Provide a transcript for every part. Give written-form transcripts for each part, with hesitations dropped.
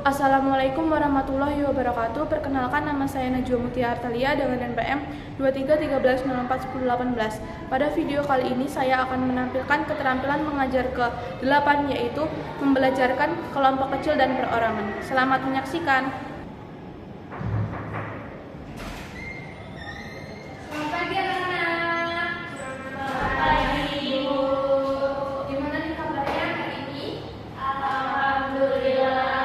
Assalamualaikum warahmatullahi wabarakatuh. Perkenalkan, nama saya Najwa Mutia Artalia dengan NPM 2313041018. Pada video kali ini saya akan menampilkan keterampilan mengajar ke-8, yaitu membelajarkan kelompok kecil dan perorangan. Selamat menyaksikan. Selamat pagi anak-anak. Selamat pagi Ibu. Gimana nih kabarnya hari ini? Alhamdulillah.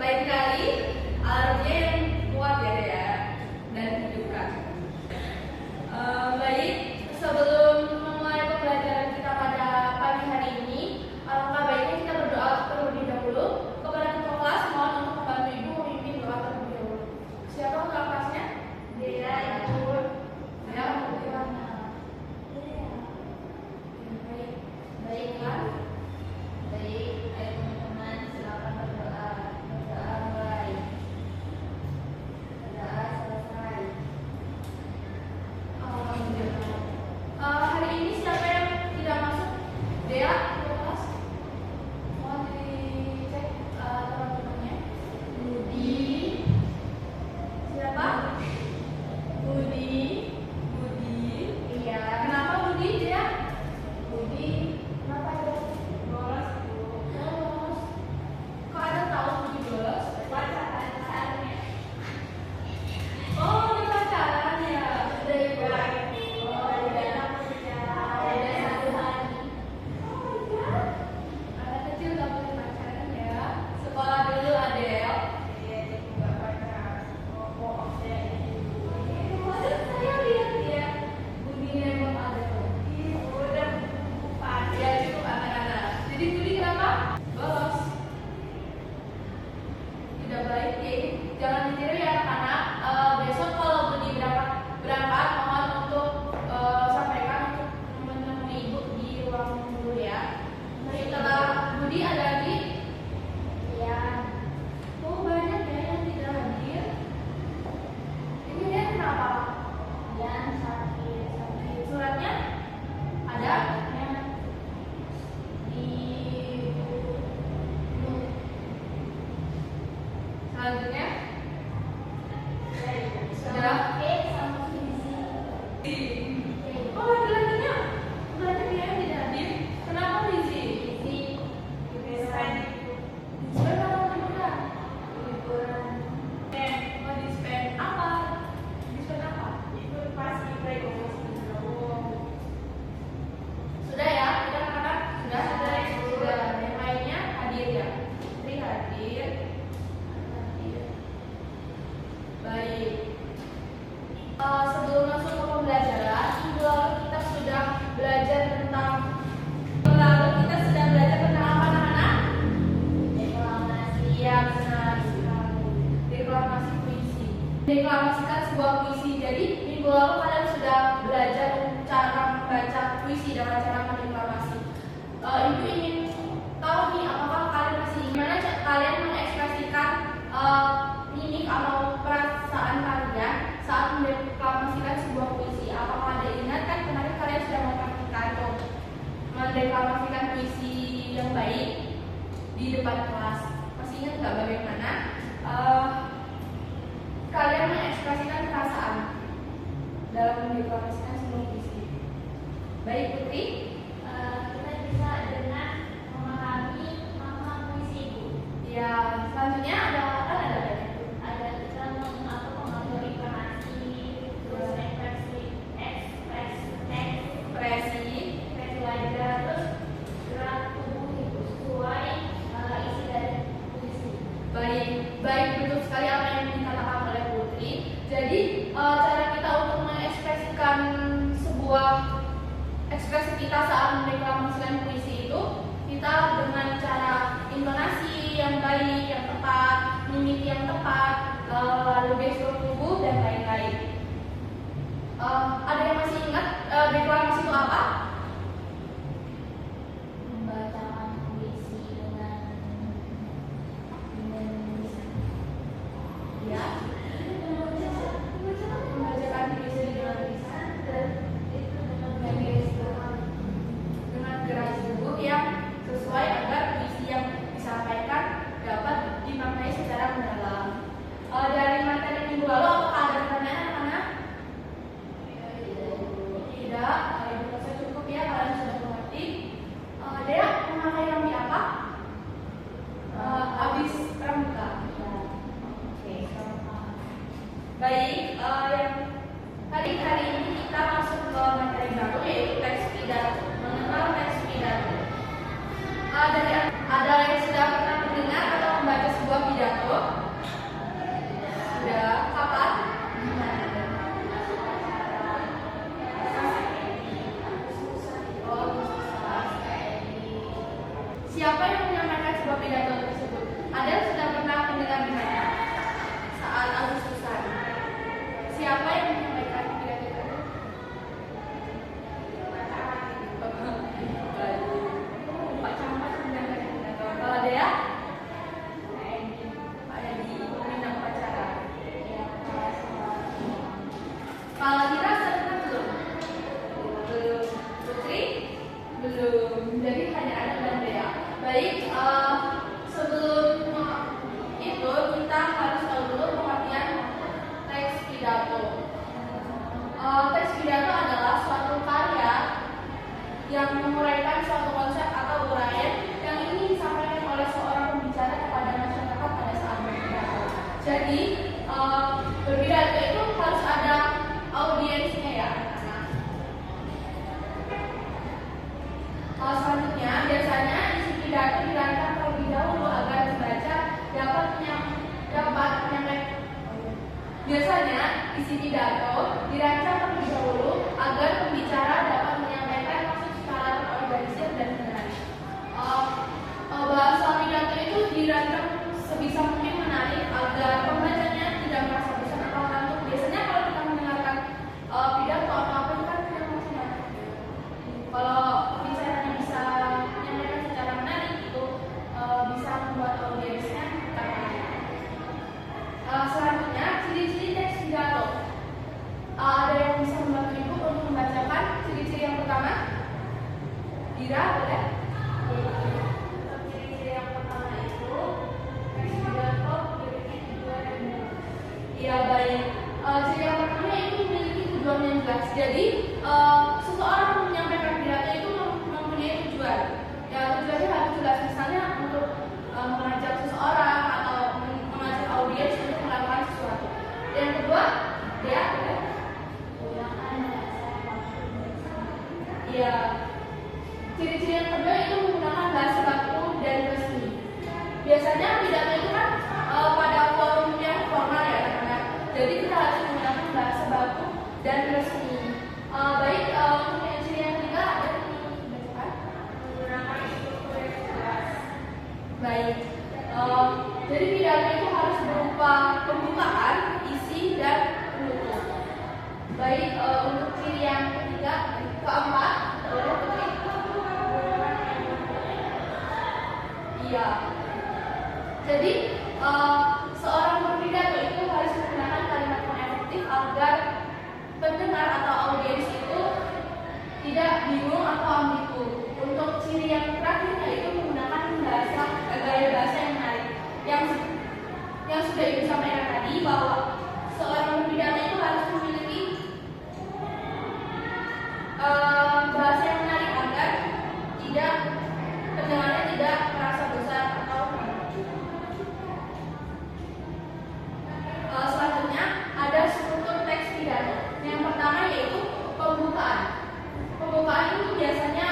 Lain kali alarmnya yang kuat ya dan hidupkan. Baik, sebelum memulai pembelajaran kita pada pagi hari ini, alangkah baiknya kita berdoa terlebih dahulu. Kepada ketua kelas, mohon untuk membantu Ibu memimpin doa terlebih dahulu. Siapa ketua kelasnya? Dea, Ibu. Dea, bagaimana? Baik, baiklah. Baik, ayo teman-teman silakan berdoa. Berdoa mulai. Berdoa selesai. Alhamdulillah. Hari ini siapa yang tidak masuk? Dea, kelas. Mohon dicek teman-temannya. Budi. Siapa? Budi. Budi. Iya. Kenapa Budi, Dea? Budi. Kenapa ya? Bolos. Kok ada tahu Budi bolos? Pacarannya. Oh, ini pacaran ya. Sudah Ibu. Oh, udah lama pacaran. Udah 1 hari. Oh iya. Anak kecil gak boleh pacaran ya. Sekolah dulu Adel. Iya, jadi gak pacaran. Oh, maksud saya lihat ya. Budi nembak Adel. Udah empat. Ya cukup anak-anak. Jadi Budi kenapa? Bolos. Tidak baik ya. Jangan ditiru ya anak-anak. Besok kalau Budi berangkat mohon untuk sampaikan untuk menemui Ibu di ruang guru ya. Setelah Budi ada lagi? Iya. Oh, banyak ya yang tidak hadir. Ini dia kenapa? Yang sakit. Suratnya ada? Di selanjutnya sudah sama Lizzy. Oh, laki-lakinya banyak ya yang tidak hadir. Kenapa Lizzy? Liburan atau liburan? Liburan. Mau dispen apa? Dispen apa? Libur pas kita sudah ya, kita anak-anak sudah. Yang lainnya hadir ya. Tri hadir. Baik. Sebelum masuk ke pembelajaran, minggu lalu kita sudah belajar tentang apa anak-anak? Deklamasi. Ya, benar sekali. Deklamasi puisi. Deklamasikan sebuah puisi. Jadi minggu lalu kalian sudah belajar cara membaca puisi dengan cara mendeklamasi. Ibu ingin tahu nih, apakah kalian masih gimana kalian mengekspresikan mimik atau perasaan kalian saat mendeklamasikan sebuah puisi? Apakah ada ingat kan kemarin kalian sudah mempraktikkan untuk mendeklamasikan puisi yang baik di depan kelas? Masih ingat nggak bagaimana kalian mengekspresikan perasaan dalam mendeklamasikan sebuah puisi? Baik Putri, kita bisa dengan memahami makna puisi itu. Ya, selanjutnya ada banyak. Ada kita mengatur informasi, terus ekspresi wajah, terus gerak tubuh itu sesuai isi dari puisi. Baik, betul sekali apa yang dikatakan oleh Putri. Jadi cara kita untuk mengekspresikan sebuah ekspresi kita saat mendeklamasikan puisi itu, kita dengan cara yang tepat, lalu gestur tubuh dan lain-lain. Ada yang masih ingat deklamasi itu apa? Membacakan puisi dengan Ya, membacakan puisi dengan lisan dengan gerak tubuh yang sesuai agar puisi yang disampaikan dapat dimaknai secara mendalam. Dari materi minggu lalu, apakah ada pertanyaan anak-anak? Tidak, itu rasa cukup ya, kalian sudah mengerti. Dea, memakai rompi apa? Habis pramuka. Oke, baik. Yang hari ini kita masuk ke materi baru, yaitu teks pidato. Mengenal teks pidato. Ada yang sudah pernah mendengar atau membaca sebuah pidato? Sudah. Kapan? Siapa yang menyampaikan sebuah pidato tersebut? Ada yang sudah pernah mendengar di mana? Saat Agustusan. Siapa yang menyampaikan pidato tersebut? Pak Camat menyampaikan pidato. Kalau Dea? Pak Edi, peminat upacara. Kalau Dira sudah belum? Belum. Putri? Belum. Jadi hanya ada dan Dea. Baik, sebelum itu kita harus tahu dulu pengertian teks pidato. Teks pidato adalah suatu karya yang menguraikan suatu konsep atau uraian yang ingin disampaikan oleh seorang pembicara kepada masyarakat pada saat berpidato. Jadi, berpidato itu harus ada audiensnya ya. Selanjutnya, biasanya isi pidato dirancang terlebih dahulu agar pembaca dapat menyampaikan. Biasanya isi pidato dirancang terlebih dahulu agar pembicara dapat menyampaikan maksud secara terorganisir dan menarik. Bahasa pidato itu dirancang sebisa mungkin menarik agar pembacanya tidak merasa bosan atau ngantuk. Biasanya kalau kita mendengarkan pidato atau apa itu kan tidak merasa ngantuk. Kalau bicaranya bisa menyampaikan secara menarik itu bisa membuat audiensnya tertarik. Selanjutnya, ciri-ciri teks pidato. Ada yang bisa membantu ibu untuk membacakan ciri-ciri yang pertama? Dira, boleh? Ciri-ciri yang pertama itu teks pidato memiliki tujuan yang jelas. Iya, baik. Ciri yang pertama itu memiliki tujuan yang jelas. Jadi, seseorang menyampaikan pidato itu mempunyai tujuan. Ya, tujuannya harus jelas. Misalnya untuk mengajak seseorang atau mengajak audiens untuk melakukan sesuatu. Yang kedua, dia iya. Ciri-ciri yang kedua itu menggunakan bahasa baku dan resmi. Biasanya pidato itu kan pada forum yang formal ya teman-teman. Jadi kita harus menggunakan bahasa baku dan resmi. Baik, untuk yang ciri yang ketiga ada yang dibacakan? Menggunakan struktur yang jelas. Baik. Jadi pidato itu harus berupa pembukaan, isi, dan penutup. Baik, untuk ciri yang ketiga, keempat, boleh Putri? Iya. Jadi seorang berpidato itu harus menggunakan kalimat yang efektif agar pendengar atau audiens itu tidak bingung atau ambigu. Untuk ciri yang terakhirnya itu menggunakan gaya bahasa yang menarik. Yang sudah ibu sampaikan tadi bahwa seorang berpidato itu harus memiliki bahasa yang menarik agar pendengarnya tidak merasa bosan atau selanjutnya ada struktur teks pidato. Yang pertama yaitu pembukaan. Pembukaan itu biasanya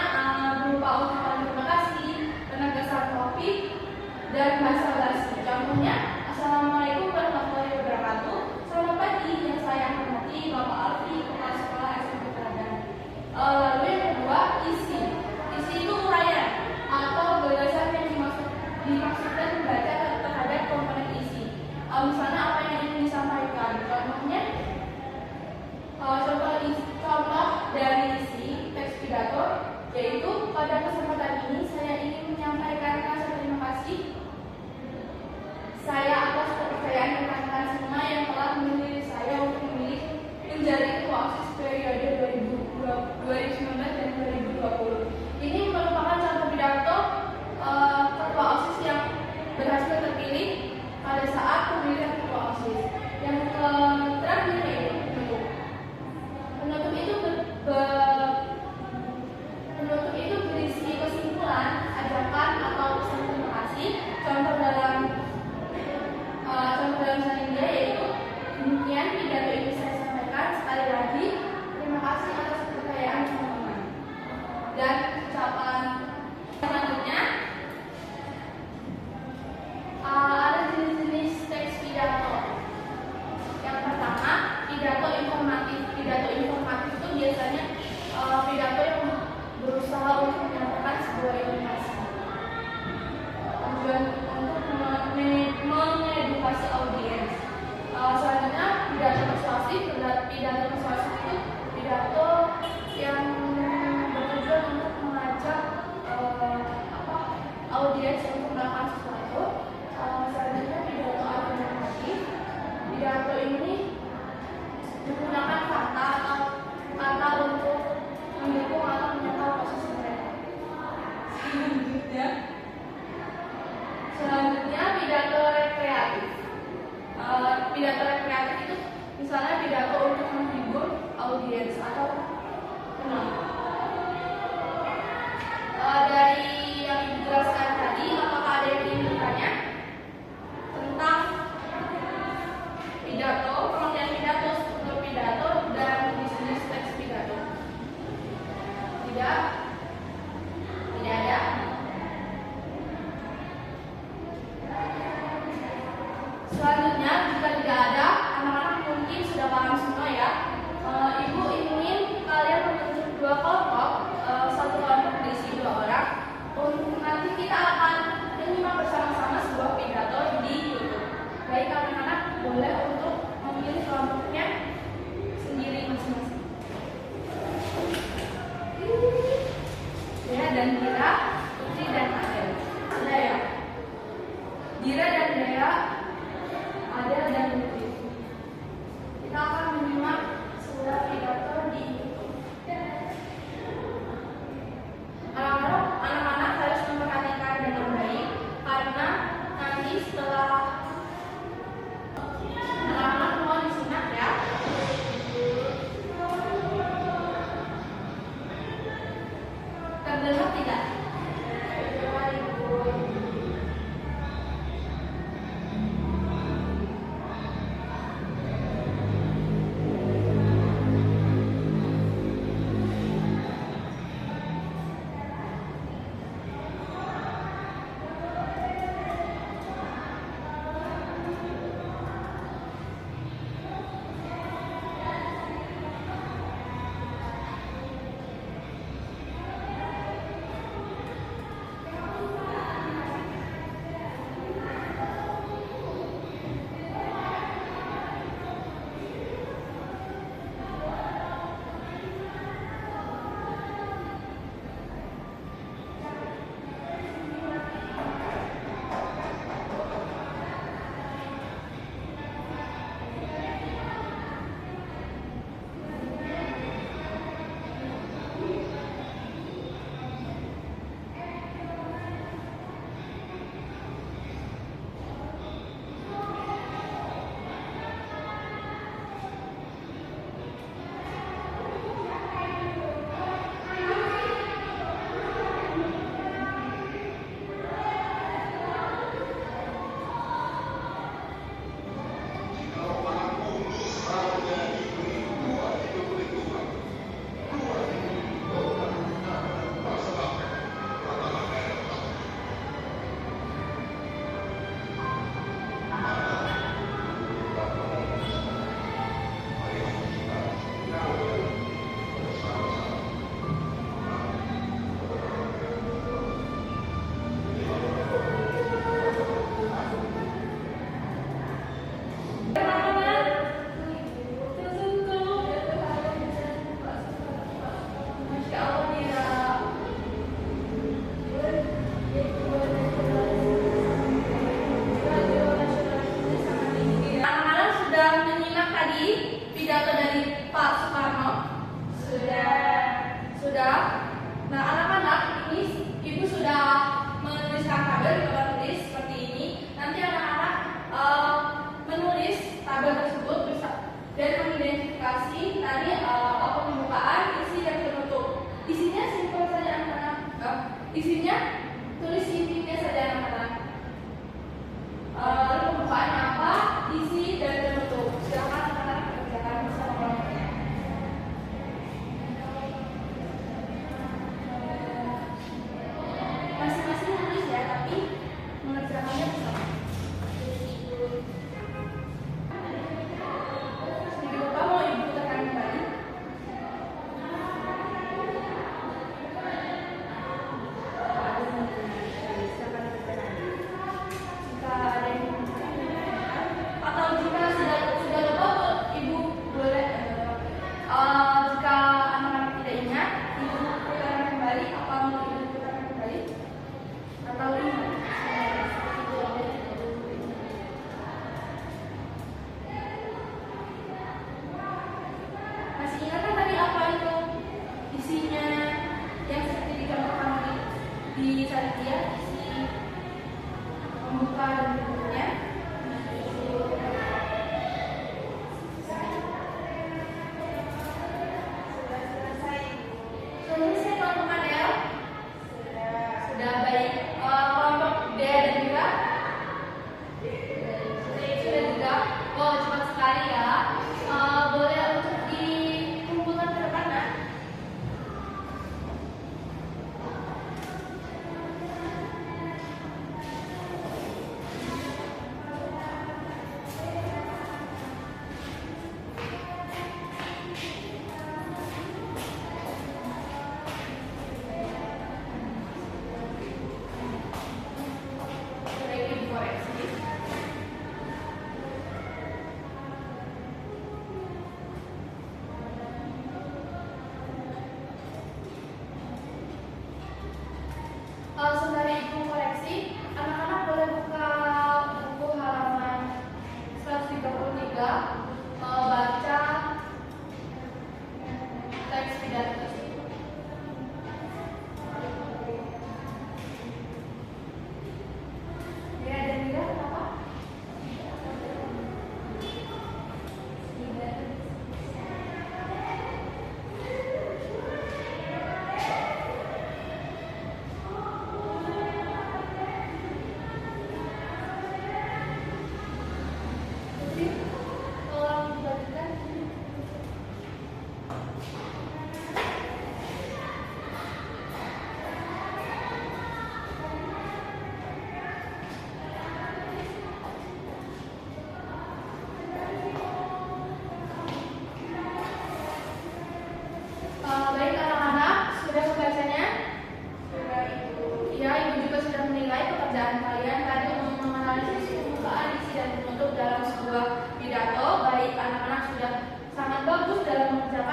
berupa ucapan terima kasih, penegasan topik, dan basa-basi. Contohnya, Assalamualaikum warahmatullahi wabarakatuh. Selamat pagi, yang saya hormati Bapak Alfi, Kepala Sekolah SMP Teladan. Lalu yang kedua, isi. Isi itu uraian atau gagasan yang dimaksudkan membaca terhadap komponen isi. audiens untuk melakukan sesuatu. Selanjutnya pidato argumentatif. Pidato ini menggunakan kata atau kata untuk mendukung atau menyangkal posisi mereka. Selanjutnya pidato rekreatif. Pidato rekreatif itu misalnya pidato untuk menghibur audiens atau penonton. Dari yang dijelaskan tadi, apakah ada yang ingin bertanya tentang pidato, pengertian pidato, struktur pidato, dan jenis teks pidato? Tidak? Tidak ada? Selanjutnya, jika tidak ada, anak-anak mungkin sudah paham semua ya. Ibu ingin kalian membentuk dua kelompok, satu kelompok berisi 2 orang. Nanti kita akan menyimak bersama-sama sebuah pidato di YouTube. Baik, anak-anak boleh untuk memilih kelompoknya sendiri masing-masing. Ya, dan Dira, Putri, dan Adel. Sudah ya? Dira dan Dea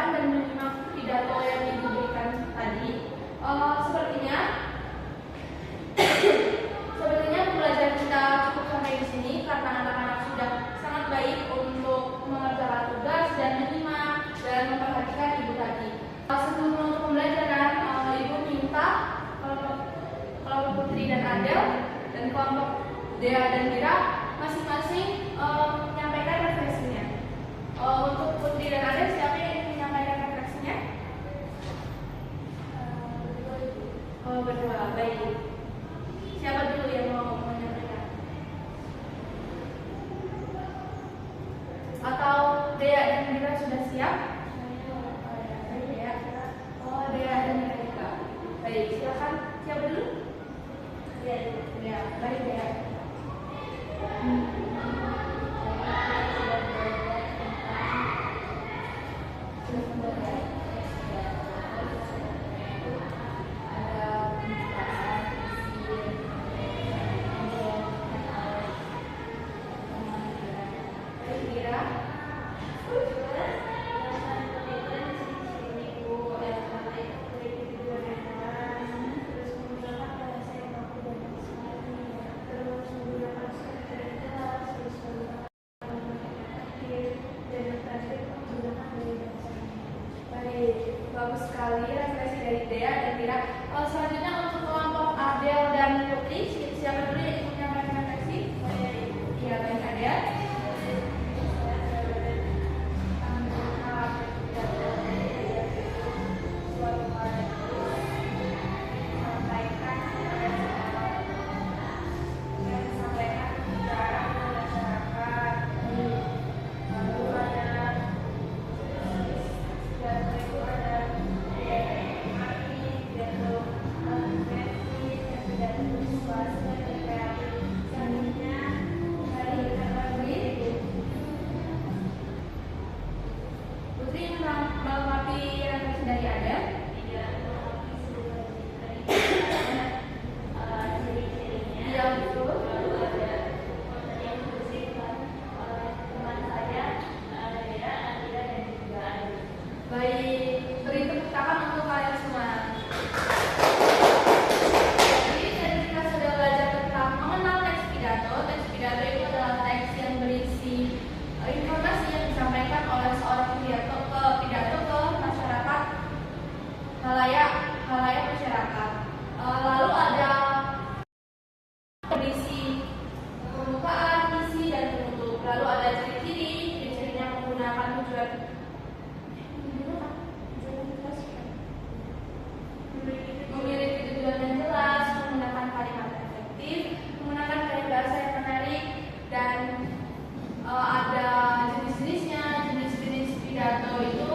mendengarkan dan menyimak pidato yang Ibu berikan tadi. Sepertinya pembelajaran kita cukup sampai di sini karena anak-anak sudah sangat baik untuk mengerjakan tugas dan menyimak dan memperhatikan Ibu tadi. Sebelum menutup pembelajaran, Ibu minta kelompok Putri dan Adel dan kelompok Dea dan Mira masing-masing menyampaikan refleksinya. Untuk Putri dan Adel, siapa yang ingin menyampaikan refleksinya? Berdua, baik. Siapa dulu yang mau menyampaikan? Atau Dea dan Mira sudah siap? Dea dan Mira juga. Baik, silakan. Siapa dulu? Dea. Baik, Dea. Bagus sekali refleksi dari Dea dan Mira. Selanjutnya untuk kelompok Adel dan Putri, siapa dulu yang ingin menyampaikan refleksi? Iya, baik Adel. Putri melengkapi refleksi dari Adel. Iya, betul. Baik, beri tepuk tangan untuk kalian semua. Jadi tadi kita sudah belajar tentang mengenal teks pidato. Teks pidato itu adalah teks yang berisi informasi yang disampaikan oleh seorang pidato ke masyarakat, halayak masyarakat. Lalu ada berisi pembukaan, isi, dan penutup. Lalu ada ciri-cirinya menggunakan tujuan memiliki tujuan yang jelas, menggunakan kalimat efektif, menggunakan gaya bahasa yang menarik, dan ada jenis-jenisnya. Jenis-jenis pidato itu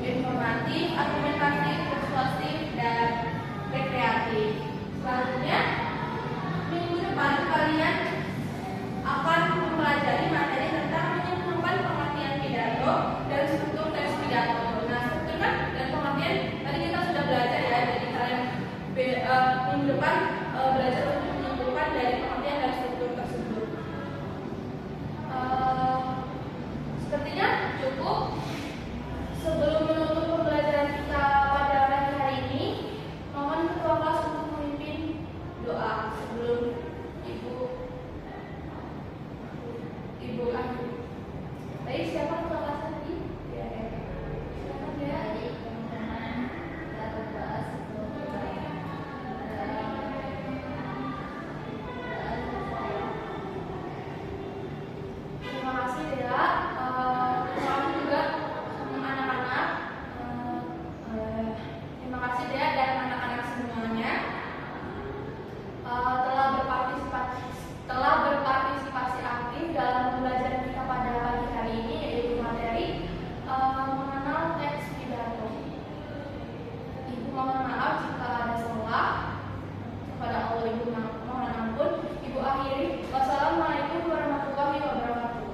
informatif, argumentatif, persuasif, dan rekreatif. Selanjutnya, minggu depan kalian akan mempelajari materi tentang menyempurnakan pengertian pidato dan struktur teks pidato. Nah, struktur dan pengertian tadi kita sudah belajar ya, jadi kalian minggu depan belajar untuk menyimpulkan dari pengertian dan struktur tersebut. Sepertinya cukup. Sebelum menutup pembelajaran kita pada pagi hari ini, mohon ketua kelas untuk memimpin doa sebelum ibu akhir. Baik, siapa ketua kelas tadi? Ya, silakan ya. Terima kasih Dea. Terima kasih juga anak-anak. Terima kasih Dea dan anak-anak semuanya telah berpartisipasi aktif dalam pembelajaran kita pada pagi hari ini, yaitu materi mengenal teks pidato. Ibu mohon maaf jika ada salah. Kepada Allah Ibu mohon ampun. Ibu akhiri. Wassalamualaikum warahmatullahi wabarakatuh.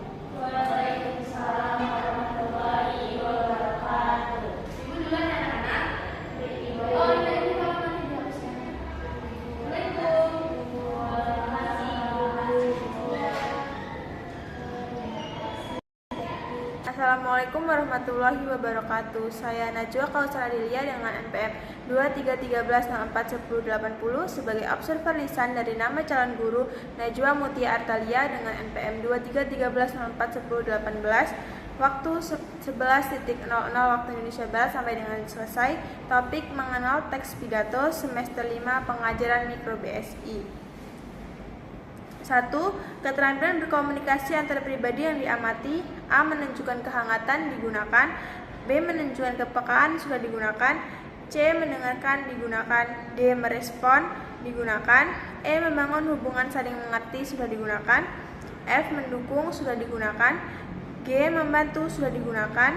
Assalamualaikum warahmatullahi wabarakatuh. Saya Najwa Kausar Adelia dengan NPM 2313641080 sebagai observer lisan dari nama calon guru Najwa Mutia Artalia dengan NPM 2313641018. Waktu 11.00 waktu Indonesia Barat sampai dengan selesai. Topik mengenal teks pidato semester 5 pengajaran mikro BSI. 1. Keterampilan berkomunikasi antar pribadi yang diamati. A. Menunjukkan kehangatan digunakan. B. Menunjukkan kepekaan sudah digunakan. C. Mendengarkan digunakan. D. Merespon digunakan. E. Membangun hubungan saling mengerti sudah digunakan. F. Mendukung sudah digunakan. G. Membantu sudah digunakan.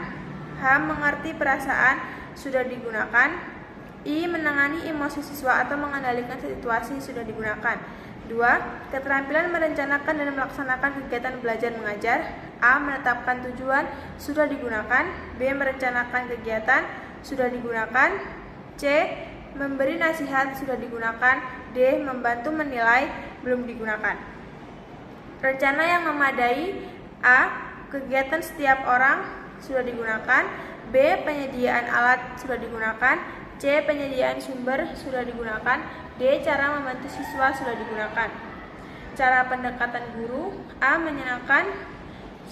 H. Mengerti perasaan sudah digunakan. I. Menangani emosi siswa atau mengendalikan situasi sudah digunakan. 2. Keterampilan merencanakan dan melaksanakan kegiatan belajar mengajar. A. Menetapkan tujuan sudah digunakan. B. Merencanakan kegiatan sudah digunakan. C. Memberi nasihat sudah digunakan. D. Membantu menilai belum digunakan. Rencana yang memadai. A. Kegiatan setiap orang sudah digunakan. B. Penyediaan alat sudah digunakan. C. Penyediaan sumber sudah digunakan. D. Cara membantu siswa sudah digunakan. Cara pendekatan guru. A. Menyenangkan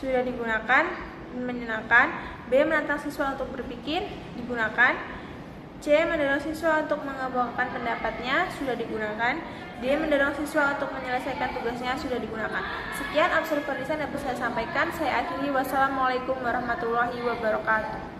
sudah digunakan. Menyenangkan. B. Menantang siswa untuk berpikir digunakan. C. Mendorong siswa untuk mengembangkan pendapatnya sudah digunakan. D. Mendorong siswa untuk menyelesaikan tugasnya sudah digunakan. Sekian observer lisan dapat saya sampaikan. Saya akhiri. Wassalamualaikum warahmatullahi wabarakatuh.